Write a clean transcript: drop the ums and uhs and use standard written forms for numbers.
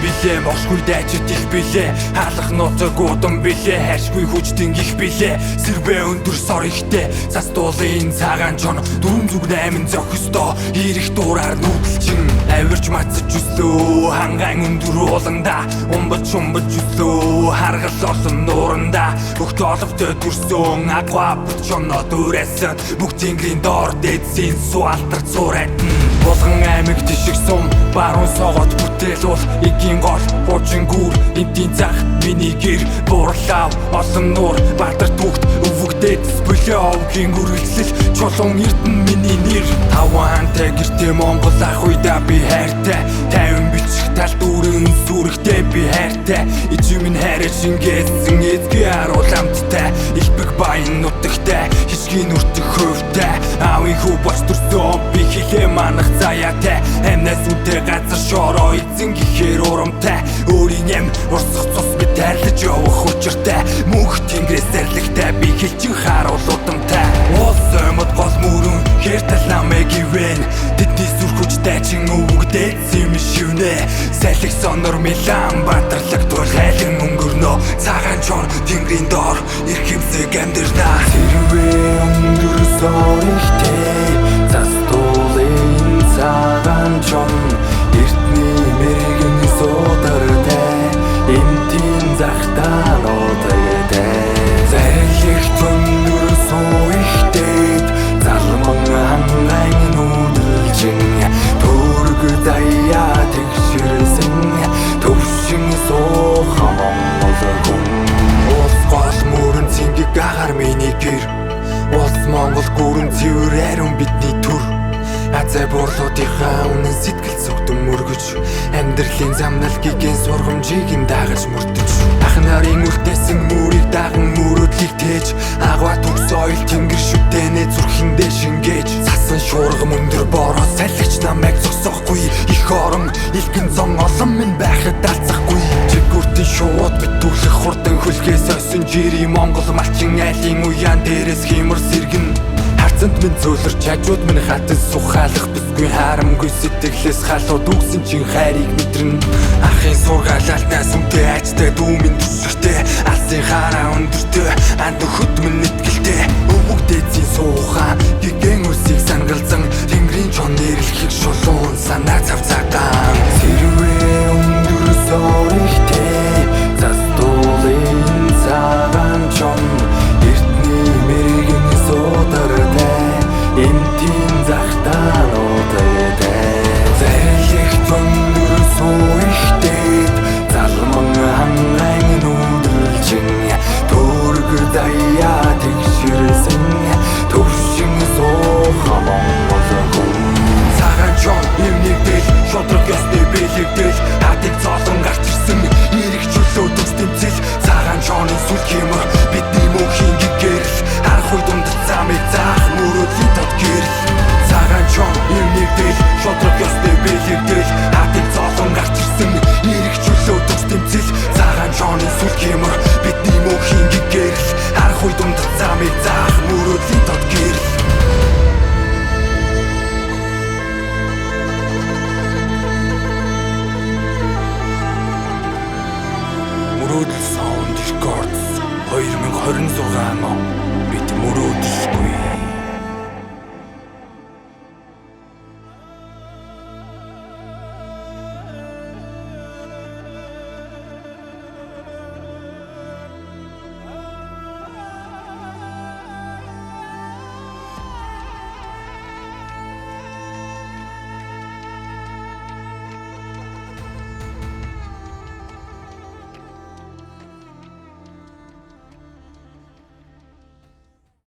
билээ мосгүй дайчид их билээ хаалх нууцаг удам билээ хайшгүй хүчтэн их билээ сэрбэ өндөр сор ихтэй цас дуулын цагаан чон дөрөв зүг 8 зохистой ирэх дуураар нүүдэлчин авирч мацж өслөө хангаан өндөр ууланда умбач өслөө харгал орсон нууранда бүгд оловтой дүрсөн агва бочоно дүүрэсэн бүгд тэнгэрийн доор дээдсийн суалтар цуурайтан булган аймаг тишиг сум баруун согот бүтээл бол эгийн гол хуучин гүр эдийн зах миний гэр бурлав олон нуур баатар түүхт өвөгдөөд бөлөө овгийн үргэлжлэл чулуун эрдэн миний нэр таваантай гэртээ Монгол ах уйда би хайртай тайван бичих тал дүүрэн сүрэгтэй би хайртай ижимэн хайраа шингээсэн эзгүй харууламттай илбэг баян нутагтай хичгийн нүртэх хөвтэй аавын хүү бос төрсөн би хилээ манах заяатай амнаас үнтэй газар шороо эзэн гэхээр урамтай өөрийн юм урсах цус би тайлж явах учиртай мөнх тэнгэрээс зарлигтай би хэлчин харуул удамтай уус өмд гол мөрөн хэр тал намайг ивэн тэдний сүр хүчтэй чин өвгдээд зэм шивнэ салхи сонор милан батарлаг туул хайлан өнгөрнө цагаан чон тэнгэрийн доор ирэх юмсэг амьдрна сэрвээ өндөр сорихтэй цас дуулын цагаан чон эртний мэрэгэн суудартай эмтийн захтаа нуудайтай зарилх өндөр сууихтэй залман хангаан нүүдэлчин төрөг даяа тэгшэрсэн төвшин суухан Монгол улс гол мөрөн цэнгэг агаар миний гэр улс Монгол гүрэн цэвэр ариун бидний төр азай буурлуудынхаа үнэн сэтгэл зүгтэн мөргөж амьдралын замнал гигийн сургамжийг нь дагаж мөрдөж ах нарын үлдээсэн мөрийг даган мөрөдлийг тээж агва төгс соёл тэнгэр шүтэнэ зүрхэндээ шингээж цасан шуургам өндөр бороо салхич намайг зогсоохгүй их орон илгэн зон олон минь байхад алцахгүй чигүүртийн шууд битүүлэх хурдан хөлгээс ойсон жири Монгол малчин айлын уян дээрээс химэр сэргэн Цэнт минь зөөлөрч хажууд минь хатан сухаалах бүсгүй харамгүй сэтгэлээс халууд үгсэн чин хайрыг мэдрэн ахын сургаалалтнаас үнтэй айцтай дүү минь төсөртэй алсын хараа өндөртэй анд өхөд минь нэтгэлтэй өвөг дээдсийн суухан гигэн үсийг сангалзан тэнгэрийн чон нэрлэхийг